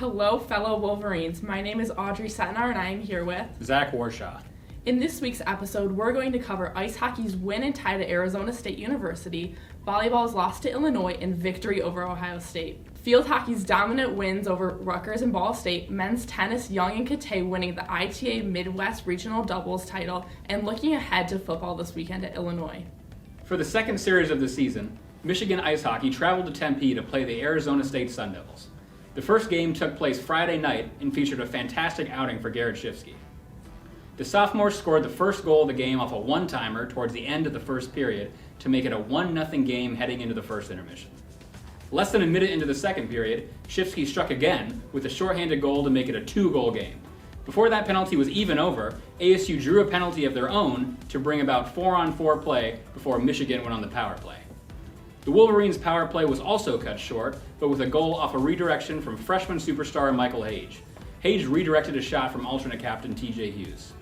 Hello, fellow Wolverines. My name is Audrey Setnar, and I am here with Zach Warshaw. In this week's episode, we're going to cover ice hockey's win and tie to Arizona State University, volleyball's loss to Illinois, and victory over Ohio State. Field hockey's dominant wins over Rutgers and Ball State, men's tennis, Young and Kate winning the ITA Midwest Regional Doubles title, and looking ahead to football this weekend at Illinois. For the second series of the season, Michigan Ice Hockey traveled to Tempe to play the Arizona State Sun Devils. The first game took place Friday night and featured a fantastic outing for Garrett Shifsky. The sophomore scored the first goal of the game off a one-timer towards the end of the first period to make it a 1-0 game heading into the first intermission. Less than a minute into the second period, Shifsky struck again with a shorthanded goal to make it a 2-goal game. Before that penalty was even over, ASU drew a penalty of their own to bring about 4-on-4 play before Michigan went on the power play. The Wolverines' power play was also cut short, but with a goal off a redirection from freshman superstar Michael Hage. Hage redirected a shot from alternate captain TJ Hughes.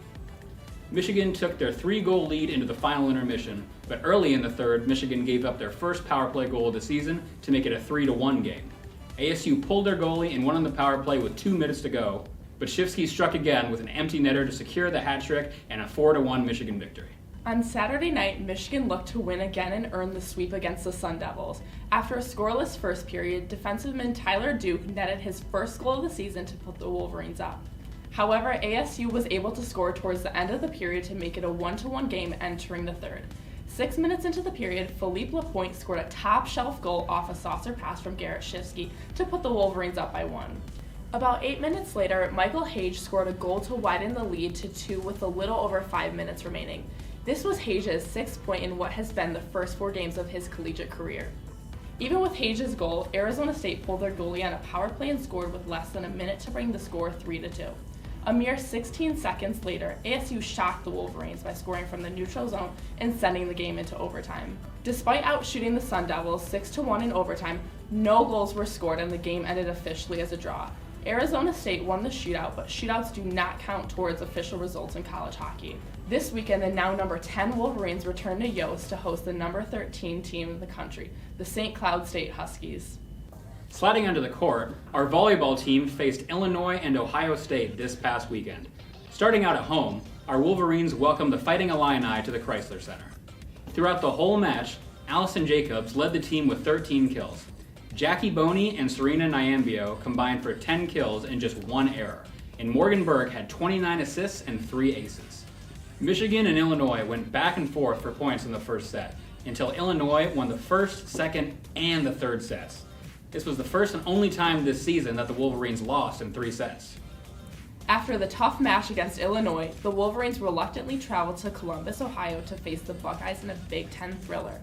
Michigan took their 3-goal lead into the final intermission, but early in the third, Michigan gave up their first power play goal of the season to make it a 3-1 game. ASU pulled their goalie and won on the power play with 2 minutes to go, but Shifsky struck again with an empty netter to secure the hat trick and a 4-1 Michigan victory. On Saturday night, Michigan looked to win again and earn the sweep against the Sun Devils. After a scoreless first period, defenseman Tyler Duke netted his first goal of the season to put the Wolverines up. However, ASU was able to score towards the end of the period to make it a 1-1 game entering the third. 6 minutes into the period, Philippe Lapointe scored a top-shelf goal off a saucer pass from Garrett Shifsky to put the Wolverines up by 1. About 8 minutes later, Michael Hage scored a goal to widen the lead to 2 with a little over 5 minutes remaining. This was Hage's 6th point in what has been the first 4 games of his collegiate career. Even with Hage's goal, Arizona State pulled their goalie on a power play and scored with less than a minute to bring the score 3-2. A mere 16 seconds later, ASU shocked the Wolverines by scoring from the neutral zone and sending the game into overtime. Despite outshooting the Sun Devils 6-1 in overtime, no goals were scored and the game ended officially as a draw. Arizona State won the shootout, but shootouts do not count towards official results in college hockey. This weekend, the now number 10 Wolverines return to Yost to host the number 13 team in the country, the St. Cloud State Huskies. Sliding onto the court, our volleyball team faced Illinois and Ohio State this past weekend. Starting out at home, our Wolverines welcomed the Fighting Illini to the Chrysler Center. Throughout the whole match, Allison Jacobs led the team with 13 kills. Jackie Boney and Serena Nyambio combined for 10 kills and just 1 error, and Morgan Burke had 29 assists and 3 aces. Michigan and Illinois went back and forth for points in the first set, until Illinois won the first, second, and the third sets. This was the first and only time this season that the Wolverines lost in 3 sets. After the tough match against Illinois, the Wolverines reluctantly traveled to Columbus, Ohio to face the Buckeyes in a Big Ten thriller.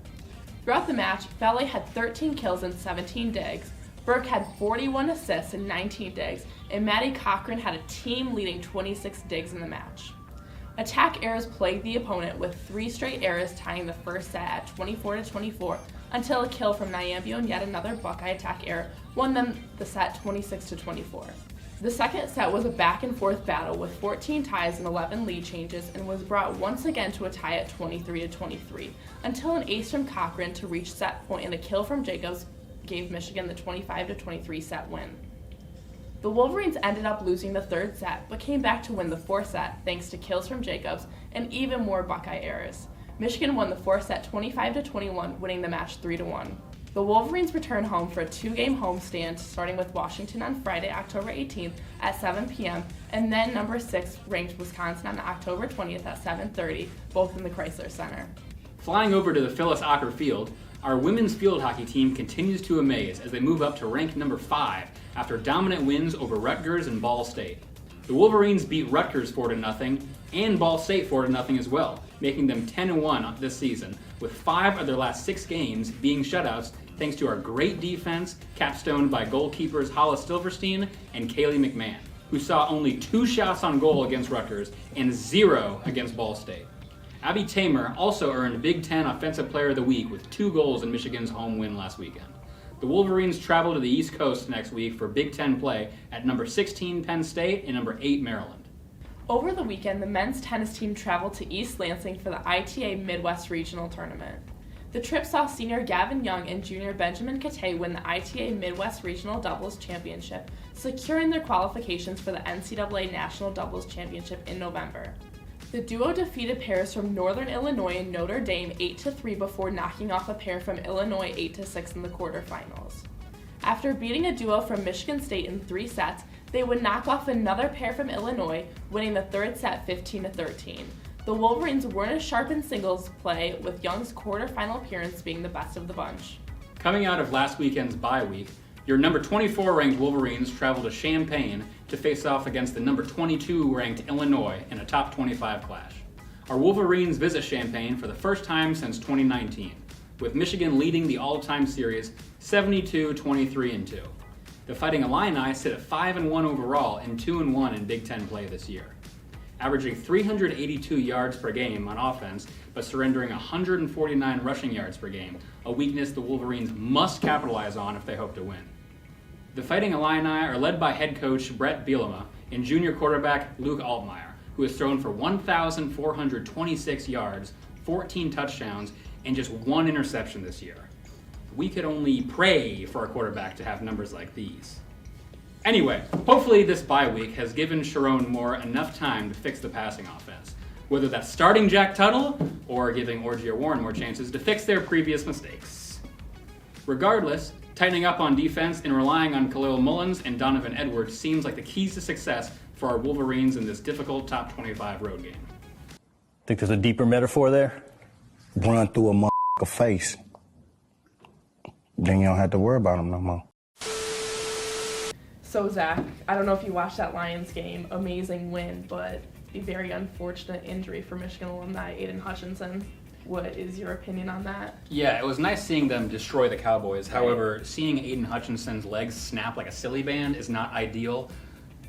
Throughout the match, Valle had 13 kills and 17 digs, Burke had 41 assists and 19 digs, and Maddie Cochran had a team-leading 26 digs in the match. Attack errors plagued the opponent with 3 straight errors tying the first set at 24-24 until a kill from Nyambio and yet another Buckeye attack error won them the set 26-24. The second set was a back-and-forth battle with 14 ties and 11 lead changes and was brought once again to a tie at 23-23 until an ace from Cochran to reach set point and a kill from Jacobs gave Michigan the 25-23 set win. The Wolverines ended up losing the third set but came back to win the fourth set thanks to kills from Jacobs and even more Buckeye errors. Michigan won the fourth set 25-21, winning the match 3-1. The Wolverines return home for a 2-game homestand, starting with Washington on Friday, October 18th at 7 p.m., and then number 6 ranked Wisconsin on October 20th at 7:30, both in the Chrysler Center. Flying over to the Phyllis Ocker Field, our women's field hockey team continues to amaze as they move up to rank number 5 after dominant wins over Rutgers and Ball State. The Wolverines beat Rutgers 4-0 and Ball State 4-0 as well, making them 10-1 this season, with 5 of their last 6 games being shutouts thanks to our great defense, capstoned by goalkeepers Hollis Silverstein and Kaylee McMahon, who saw only 2 shots on goal against Rutgers and 0 against Ball State. Abby Tamer also earned Big Ten Offensive Player of the Week with 2 goals in Michigan's home win last weekend. The Wolverines travel to the East Coast next week for Big Ten play at number 16 Penn State and number 8 Maryland. Over the weekend, the men's tennis team traveled to East Lansing for the ITA Midwest Regional Tournament. The trip saw senior Gavin Young and junior Benjamin Kate win the ITA Midwest Regional Doubles Championship, securing their qualifications for the NCAA National Doubles Championship in November. The duo defeated pairs from Northern Illinois and Notre Dame 8-3 before knocking off a pair from Illinois 8-6 in the quarterfinals. After beating a duo from Michigan State in 3 sets, they would knock off another pair from Illinois, winning the third set 15-13. The Wolverines weren't as sharp in singles play, with Young's quarterfinal appearance being the best of the bunch. Coming out of last weekend's bye week, your number 24 ranked Wolverines traveled to Champaign to face off against the number 22 ranked Illinois in a top 25 clash. Our Wolverines visit Champaign for the first time since 2019, with Michigan leading the all-time series 72-23-2. The Fighting Illini sit at 5-1 overall and 2-1 in Big Ten play this year, averaging 382 yards per game on offense, but surrendering 149 rushing yards per game, a weakness the Wolverines must capitalize on if they hope to win. The Fighting Illini are led by head coach Brett Bielema and junior quarterback Luke Altmaier, who has thrown for 1,426 yards, 14 touchdowns, and just 1 interception this year. We could only pray for a quarterback to have numbers like these. Anyway, hopefully this bye week has given Sharon Moore enough time to fix the passing offense, whether that's starting Jack Tuttle or giving Orgia Warren more chances to fix their previous mistakes. Regardless, tightening up on defense and relying on Khalil Mullins and Donovan Edwards seems like the keys to success for our Wolverines in this difficult top 25 road game. Think there's a deeper metaphor there? Run through a motherfucker face. Then you don't have to worry about him no more. So Zach, I don't know if you watched that Lions game, amazing win, but a very unfortunate injury for Michigan alumni Aiden Hutchinson. What is your opinion on that? Yeah, it was nice seeing them destroy the Cowboys. However, seeing Aiden Hutchinson's legs snap like a silly band is not ideal.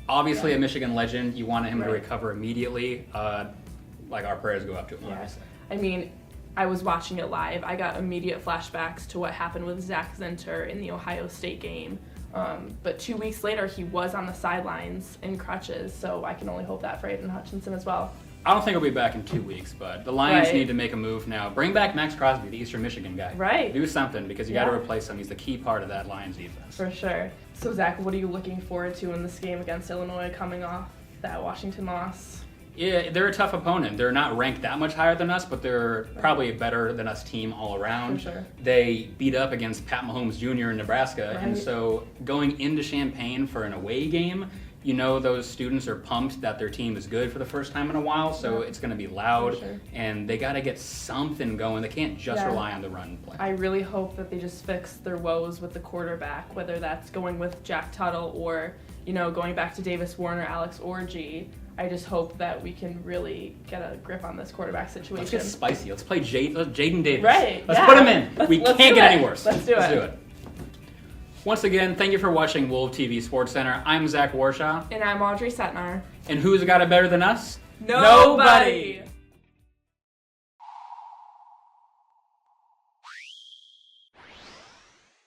Obviously, a Michigan legend, you want him to recover immediately. Like, our prayers go up to him, obviously. I mean, I was watching it live. I got immediate flashbacks to what happened with Zach Zinter in the Ohio State game. But 2 weeks later, he was on the sidelines in crutches, so I can only hope that for Aiden Hutchinson as well. I don't think he'll be back in 2 weeks, but the Lions need to make a move now. Bring back Max Crosby, the Eastern Michigan guy. Right. Do something, because you got to replace him. He's the key part of that Lions defense. For sure. So, Zach, what are you looking forward to in this game against Illinois coming off that Washington loss? Yeah, they're a tough opponent. They're not ranked that much higher than us, but they're probably a better than us team all around. For sure. They beat up against Pat Mahomes Jr. in Nebraska, and so going into Champaign for an away game, you know those students are pumped that their team is good for the first time in a while, so it's going to be loud, and they got to get something going. They can't just rely on the run play. I really hope that they just fix their woes with the quarterback, whether that's going with Jack Tuttle or, you know, going back to Davis Warner, Alex Orji. I just hope that we can really get a grip on this quarterback situation. Let's get spicy. Let's play Jaden Davis. Right. Let's put him in. We let's can't get any worse. Let's do it. Once again, thank you for watching Wolv TV Sports Center. I'm Zach Warshaw. And I'm Audrey Setnar. And who's got it better than us? Nobody.